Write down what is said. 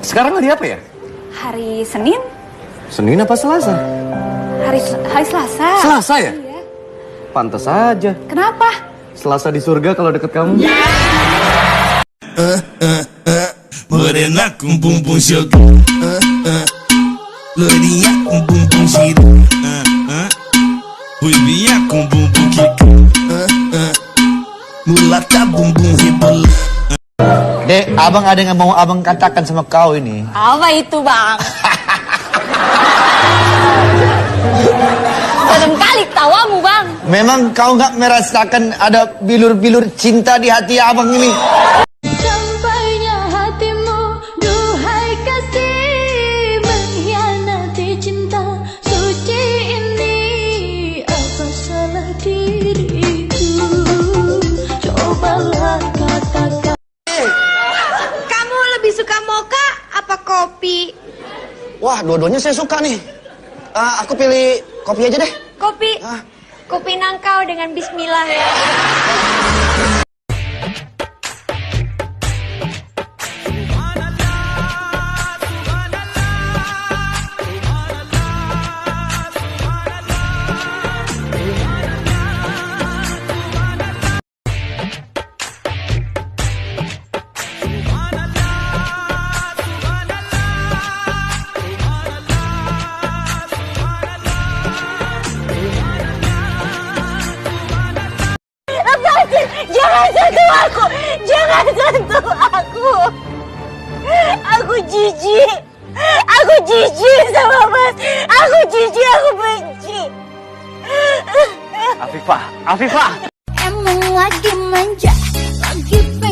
Sekarang hari apa ya? Hari Senin? Senin apa Selasa? Hari Selasa. Selasa ya? Iya. Pantas aja. Kenapa? Selasa di surga kalau deket kamu. Morena com bumbum jogando, loirinha com bumbum giro, ruivinha com bumbum quica, mulata bumbum rebola. Dek, abang ada yang mau abang katakan sama kau ini. Apa itu, Bang? Serem kali tawamu, Bang. Memang kau nggak merasakan ada bilur-bilur cinta di hati abang ini? Sampainya hatimu, duhai kasih, mengkhianati cinta suci ini. Apa salah diriku? Cobalah katakan. Kamu lebih suka mocha apa kopi? Wah, dua-duanya saya suka nih. Aku pilih kopi aja deh. Kopi. Kopi nangkau dengan bismillah ya. Jangan sentuh aku! Jangan sentuh aku! Aku jijik! Aku jijik sama Mas! Aku jijik, aku benci! Afifah, Afifah! Emang lagi manja, lagi pengen.